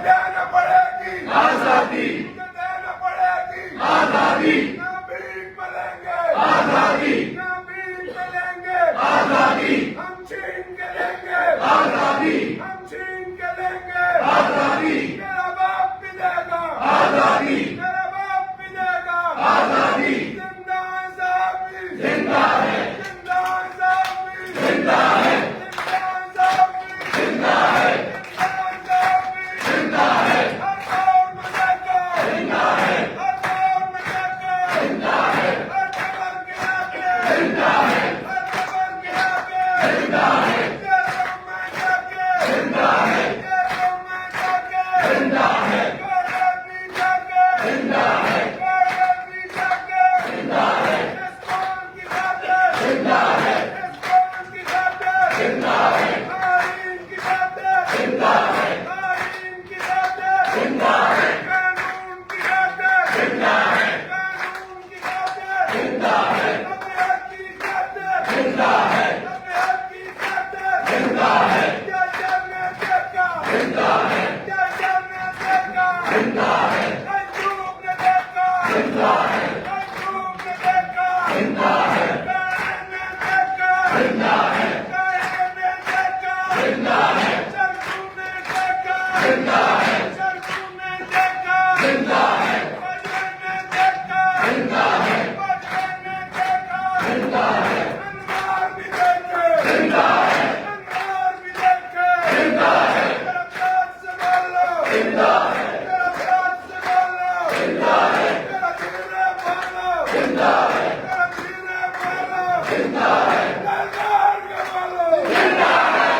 देना पड़ेगी आजादी, देना पड़ेगी आजादी, ना भीख मिलेंगे आजादी, ना भीख मिलेंगे आजादी, हम छीन के लेंगे आजादी, हम छीन के लेंगे आजादी, तेरा बाप भी देगा आजादी, तेरा बाप भी देगा आजादी, जिंदा है साहबी जिंदा है, जिंदा है साहबी जिंदा है, जिंदा है साहबी जिंदा है, जिंदा है साहबी जिंदा है, हर दौर में जाकर जिंदा है, हर दौर में जाकर जिंदा है, हर खबर गिरा के जिंदा है, हर खबर गिरा के जिंदा है, जेलों में जाके जिंदा है, जेलों में जाके जिंदा है, गौरव भी जाके जिंदा है, गौरव भी जाके जिंदा है, इस कौम की खातिर जिंदा है, इस कौम की खातिर जिंदा है, आईन की खातिर जिंदा है, आईन की खातिर जिंदा है, कानून की खातिर जिंदा है, कानून की खातिर जिंदा है, अपने हक की खातिर जिंदा है, अपने हक की खातिर जिंदा है, क्या करने देगा जिंदा है, क्या करने देगा जिंदा है, अंजुम ने देखा जिंदा है, अंजुम ने देखा जिंदा है, करने देखा जिंदा है, करने देखा जिंदा है, सरसू ने देखा जिंदा है, सरसू ने देखा जिंदा है, बजरंग ने देखा जिंदा है, बजरंग ने देखा जिंदा है, अनवार भी देखे जिंदा है, अनवार भी देखे जिंदा है, तेरा प्यार से बोलो जिंदा है, तेरा प्यार से बोलो जिंदा है, तेरा धीरे बोलो जिंदा है, तेरा धीरे बोलो जिंदा है, सरकार के बोलो जिंदा है, सरकार के बोलो जिंदा है,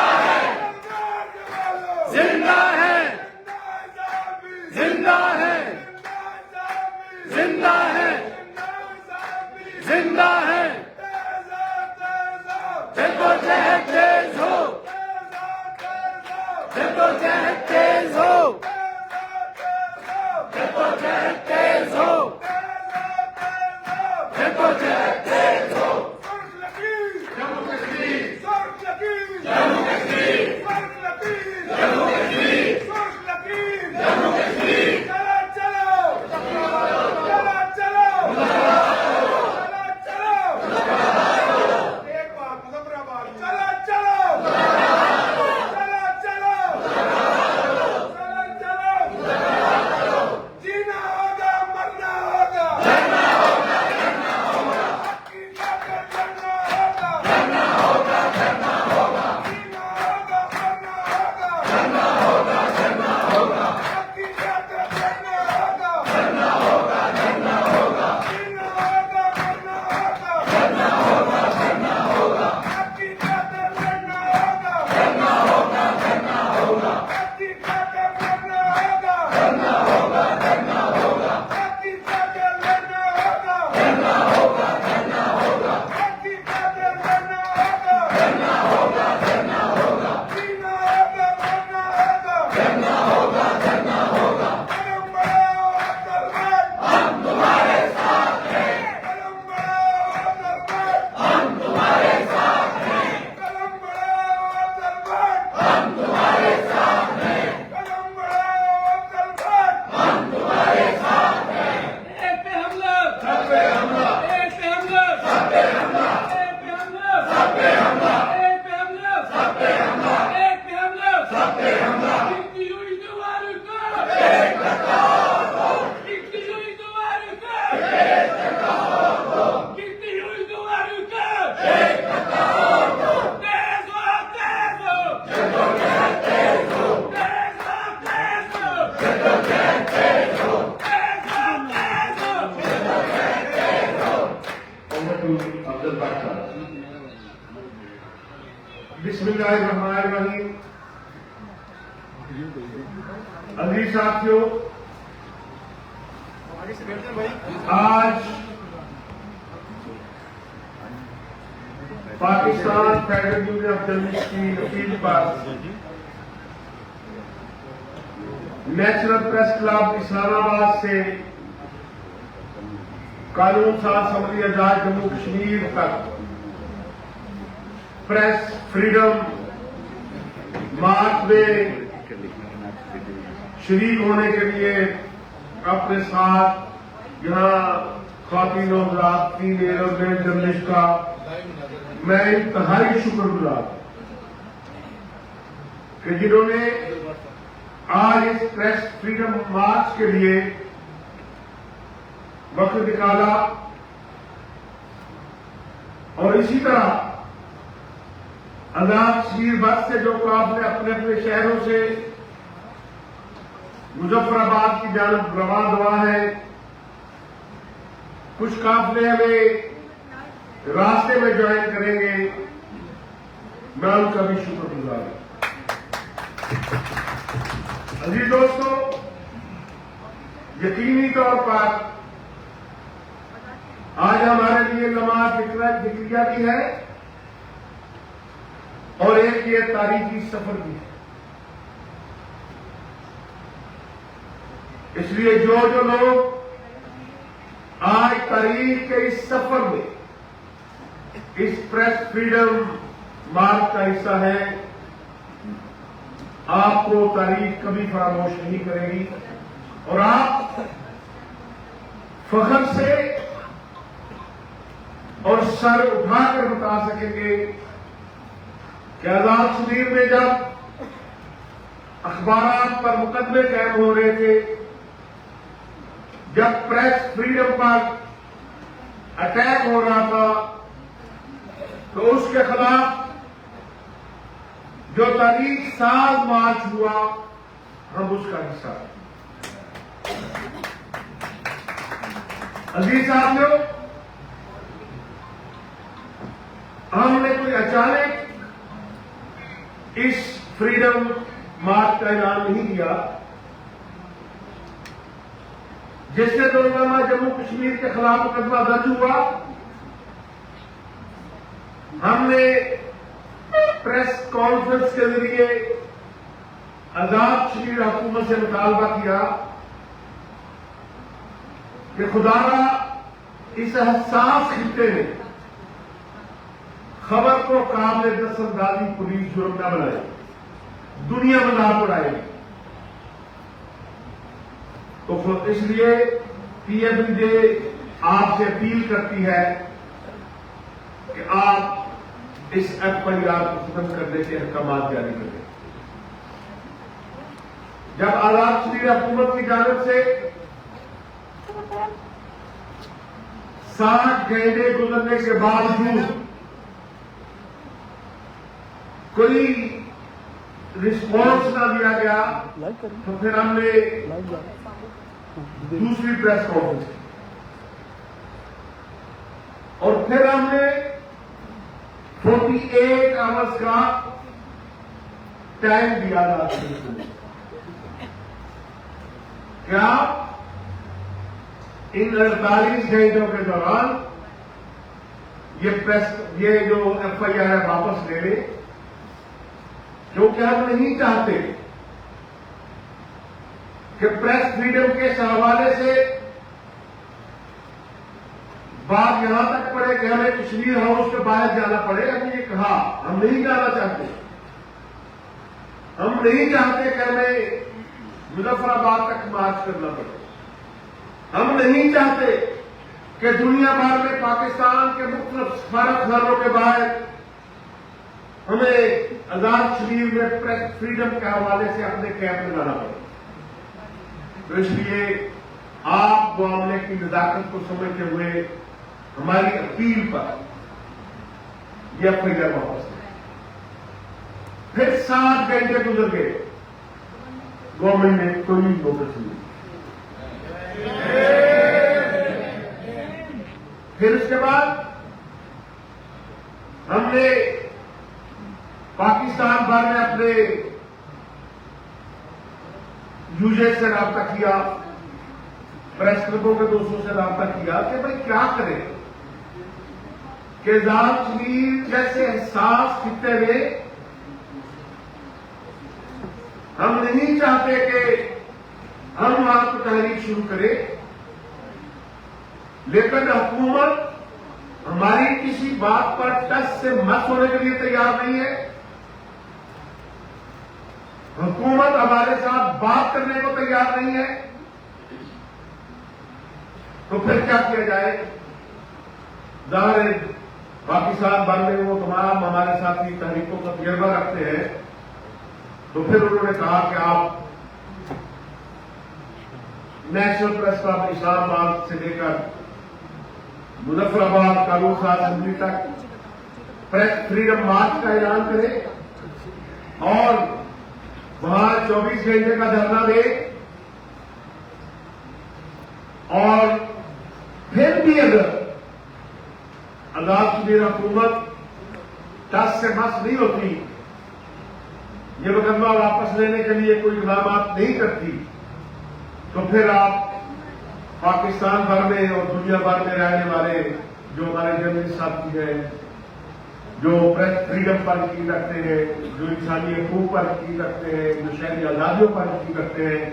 सरकार के बोलो जिंदा है, जिंदा है साहबी जिंदा है, जिंदा है साहबी जिंदा है, तेजा तेजा जद्दोजहद तेज हो, तेजा तेजा जद्दोजहद तेज हो, तेजा तेजा जद्दोजहद तेज हो, तेजा तेजा जद्दोजहद तेज हो, सुर्ख लकीर जम्मू कश्मीर, सुर्ख लकीर जम्मू कश्मीर, सुर्ख लकीर जम्मू कश्मीर, सुर्ख लकीर जम्मू कश्मीर, चलो चलो चलो चलो चलो चलो एक बार मुजफ्फराबाद चलो चलो चलो चलो चलो चलो जीना होगा मरना होगा हक की खातिर लड़ना होगा जीना होगा मरना होगा हक की खातिर लड़ना होगा जीना होगा मरना होगा हक की खातिर लड़ना होगा हक की खातिर लड़ना होगा हक की खातिर लड़ना होगा हक की खातिर लड़ना होगा जीना होगा मरना होगा कलम बढ़ाओ अब्दुल हम तुम्हारे साथ हैं, कलम बढ़ाओ अब्दुल हम तुम्हारे साथ हैं, कलम बढ़ाओ अब्दुल हम तुम्हारे साथ हैं, कलम बढ़ाओ अब्दुल हम तुम्हारे साथ हैं, एक पे हमला, सब पे हमला, एक पे हमला, सब पे हमला, एक पे हमला, सब पे हमला, एक पे हमला, सब पे हमला, एक पे हमला, सब पे हमला, İktidar duvarıka, İktidar duvarıka, İktidar duvarıka, Tezo, tezo, जद्दोजहद तेज हो, tezo, tezo, जद्दोजहद तेज हो, tezo, tezo. over to Abdul Bakhtar. बिस्मिल्लाहिर्रहमानिर्रहीम। अजीज साथियों, आज Pakistan federal union of journalist की अपील पर नेशनल प्रेस क्लब इस्लामाबाद से कानून साज असम्बली आजाद जम्मू कश्मीर तक प्रेस फ्रीडम मार्च में शरीक होने के लिए अपने साथ यहाँ ख्वातीन हज़रात की एरोप्लेन जर्नलिस्ट का मैं इंतहाई शुक्रगुजार कि जिन्होंने आज इस प्रेस फ्रीडम मार्च के लिए वक्त निकाला और इसी तरह आजाद कश्मीर बस से जो काफिले अपने अपने शहरों से मुजफ्फराबाद की जानब रवाना हुआ है, कुछ काफिले हमें रास्ते में ज्वाइन करेंगे, मैं उनका भी शुक्रगुजार हूं। अजीज दोस्तों, यकीनी तौर पर आज हमारे लिए नमाज जिक्रिया भी है और एक ये तारीखी सफर भी है। इसलिए जो जो लोग आज तारीख के इस सफर में इस प्रेस फ्रीडम मार्च का हिस्सा है, आपको तारीख कभी फरामोश नहीं करेगी और आप फख्र से और सर उठाकर बता सकेंगे कि आजाद कश्मीर में जब अखबारात पर मुकदमे कायम हो रहे थे, जब प्रेस फ्रीडम पर अटैक हो रहा था, तो उसके खिलाफ जो तारीख साल मार्च हुआ, हम उसका हिस्सा हैं। अजीज साथियों, हमने कोई अचानक इस फ्रीडम मार्च का ऐलान नहीं किया, जिससे दोबारा जम्मू कश्मीर के खिलाफ मुकदमा दर्ज हुआ। हमने प्रेस कॉन्फ्रेंस के जरिए आजाद कश्मीर हुकूमत से मुतालबा किया कि खुदारा इस हसास खित्ते में खबर को काबिल दस्तंदाजी पुलिस जुर्म न बनाए, दुनिया में ना पड़ाएगी। तो इसलिए पीएफजे आपसे अपील करती है कि आप इस एफआईआर को खत्म करने के अहकाम जारी करें। जब आजाद कश्मीर हुकूमत की जानिब से 60 घंटे गुजरने के बावजूद कोई रिस्पॉन्स ना दिया गया, तो फिर हमने दूसरी प्रेस कॉन्फ्रेंस की और फिर हमने 48 आवर्स का टाइम दिया था क्या इन 48 घंटों के दौरान ये जो एफआईआर है वापस ले लें, क्योंकि हम नहीं चाहते कि प्रेस फ्रीडम के हवाले से बात यहां तक पड़े कि हमें कश्मीर हाउस के बाहर जाना पड़े। हमने ये कहा, हम नहीं जाना चाहते। हम नहीं चाहते कि हमें मुजफ्फराबाद तक मार्च करना पड़े। हम नहीं चाहते कि दुनिया भर में पाकिस्तान के मुख्तलिफ सफारतखानों के बाहर हमें आजाद कश्मीर में प्रेस फ्रीडम के हवाले से अपने कैंप लगाना पड़े। तो इसलिए आप मामले की नजाकत को समझते हुए हमारी अपील पर यह एफआईआर वापस लें। फिर 7 घंटे गुजर गए, गवर्नमेंट ने कोई नोटिस नहीं। फिर उसके बाद हमने पाकिस्तान भर में अपने यूजर्स से रब्ता किया, प्रेस क्लबों के दोस्तों से रब्ता किया कि भाई क्या करें कि आजाद कश्मीर जैसे एहसास खित्ते में हम नहीं चाहते कि हम वहां पर तहरीक शुरू करें, लेकिन हुकूमत हमारी किसी बात पर टस से मत होने के लिए तैयार नहीं है। हुकूमत हमारे साथ बात करने को तैयार नहीं है, तो फिर क्या किया जाए? जाहिर है पाकिस्तान भर में वो तमाम हमारे साथी तहरीकों का तजर्बा रखते हैं, तो फिर उन्होंने कहा कि आप नेशनल प्रेस क्लब इस्लामाबाद से लेकर मुजफ्फराबाद कानून असेंबली तक प्रेस फ्रीडम मार्च का ऐलान करें और वहां 24 घंटे का धरना दे, और फिर भी अगर आजाद कश्मीर हुकूमत टस से मस नहीं होती, ये मुकदमा वापस लेने के लिए कोई इकदाम नहीं करती, तो फिर आप पाकिस्तान भर में और दुनिया भर में रहने वाले जो हमारे जर्नलिस्ट साथी हैं, जो प्रेस फ्रीडम पर यकीन रखते हैं, जो इंसानी हकूक पर यकीन रखते हैं, जो शहरी आजादियों पर यकीन रखते हैं,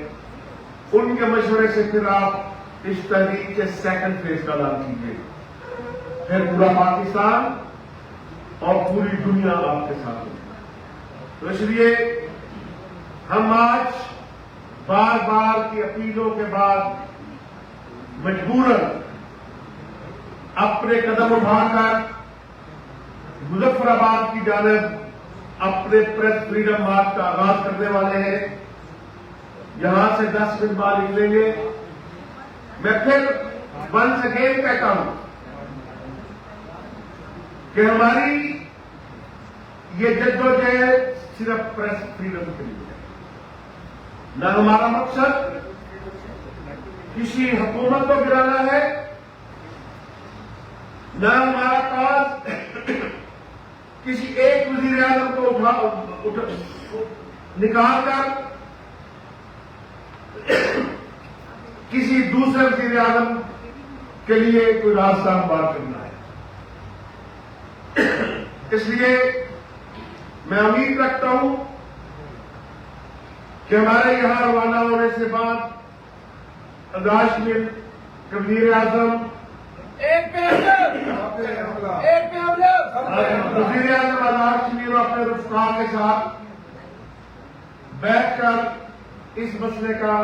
उनके मशवरे से फिर आप इस तहरीक के सेकंड फेज का ऐलान कीजिए। फिर पूरा पाकिस्तान और पूरी दुनिया आपके साथ है। तो इसलिए हम आज बार बार की अपीलों के बाद मजबूरन अपने कदम उठाकर मुजफ्फराबाद की जानिब अपने प्रेस फ्रीडम मार्च का आगाज करने वाले हैं। यहां से 10 मिनट बाद निकलेंगे। मैं फिर वंस अगेन कहता हूं कि हमारी ये जद्दोजहद सिर्फ प्रेस फ्रीडम के लिए है। न हमारा मकसद किसी हुकूमत को गिराना है, न हमारा काज किसी एक वजीर आजम को निकाल कर किसी दूसरे वजीर आजम के लिए कोई रास्ता हमवार करना है। इसलिए मैं उम्मीद रखता हूं कि हमारे यहां रवाना होने से बाद आजाद कश्मीर के वजीर आजम वजीर आजम आजाद कश्मीर अपने रुफ़का के साथ बैठकर इस मसले का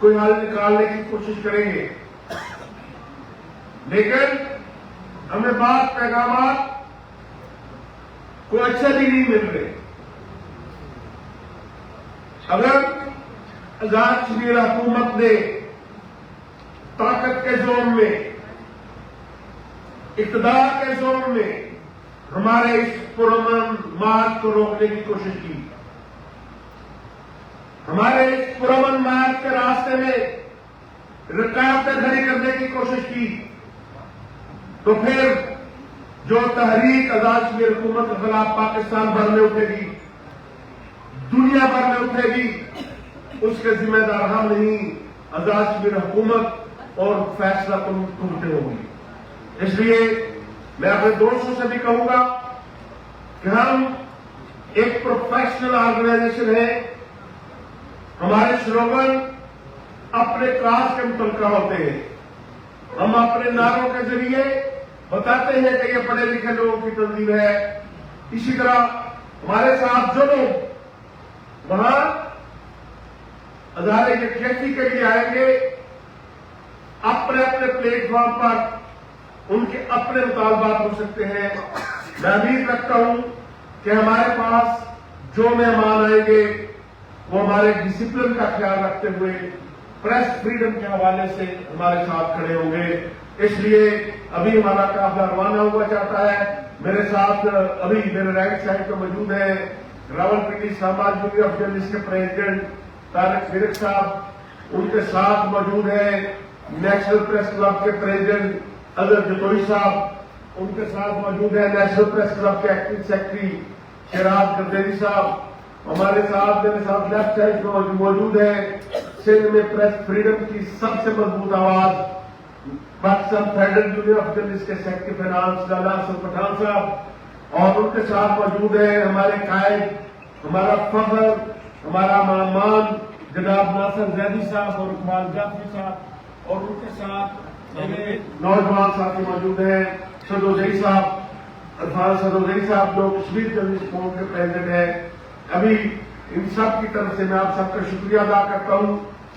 कोई हल निकालने की कोशिश करेंगे। लेकिन हमें बात पैगाम को अच्छे भी नहीं मिल रहे। अगर आजाद कश्मीर हुकूमत ने ताकत के जोन में, इक़्तिदार के जोन में हमारे इस पुरअमन मार्च को रोकने की कोशिश की, हमारे इस पुरअमन मार्च के रास्ते में रुकावटें खड़ी करने की कोशिश की, तो फिर जो तहरीक आजाद कश्मीर हुकूमत के खिलाफ पाकिस्तान भर में उठेगी, दुनिया भर में उठेगी, उसके जिम्मेदार हम नहीं, आजाद कश्मीर हुकूमत और फैसला कुंते होगी। इसलिए मैं अपने दोस्तों से भी कहूंगा कि हम एक प्रोफेशनल ऑर्गेनाइजेशन है। हमारे स्लोगन अपने काज के मुतल्लिका होते हैं। हम अपने नारों के जरिए बताते हैं कि ये पढ़े लिखे लोगों की तंजीम है। इसी तरह हमारे साथ जो लोग वहां अदारे के खेती के लिए आएंगे, अपने अपने प्लेटफॉर्म पर उनके अपने मुतालबात हो सकते हैं। मैं उम्मीद रखता हूं कि हमारे पास जो मेहमान आएंगे वो हमारे डिसिप्लिन का ख्याल रखते हुए प्रेस फ्रीडम के हवाले से हमारे साथ खड़े होंगे। इसलिए अभी हमारा काफिला रवाना हुआ चाहता है। मेरे साथ अभी मेरे राइट साइड पर मौजूद है Rawalpindi Islamabad union of journalist के प्रेसिडेंट तारिक मिरिक साहब। उनके साथ मौजूद है नेशनल प्रेस क्लब के प्रेसिडेंट अजहर जतोई साहब। उनके साथ मौजूद है नेशनल प्रेस क्लब के एक्टिव सेक्रेटरी शिराज गर्देरी साहब। हमारे साथ मेरे साथ लेफ्ट साइड पर मौजूद है सिंध में प्रेस फ्रीडम की सबसे मजबूत आवाज Pakistan federal union of journalist के सेक्रेटरी फाइनेंस लाला हसन पठान साहब। और उनके साथ मौजूद है हमारे कायद, हमारा फखर, हमारा मेहमान जनाब नासिर जैदी साहब और इकबाल जाफरी साहब। और उनके साथ नौजवान साथी मौजूद हैं सदोजई साहब, अरफान सदोजई साहब जो कश्मीर जर्नलिस्ट फोरम के प्रेसिडेंट हैं। अभी इन सब की तरफ से मैं आप सबका शुक्रिया अदा करता हूं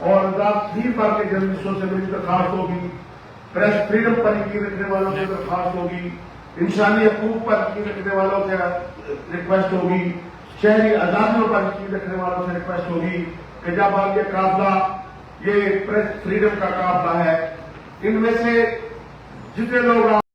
और रात 3 बार के जर्नलिस्टों से मेरी दरखास्त होगी, प्रेस फ्रीडम पर यकीन रखने वालों से दरखास्त होगी, इंसानी हकूक पर यकीन रखने वालों से रिक्वेस्ट होगी, शहरी आजादियों पर यकीन रखने वालों से रिक्वेस्ट होगी कि जब आप ये काफिला, ये प्रेस फ्रीडम का काफिला है, इनमें से जितने लोग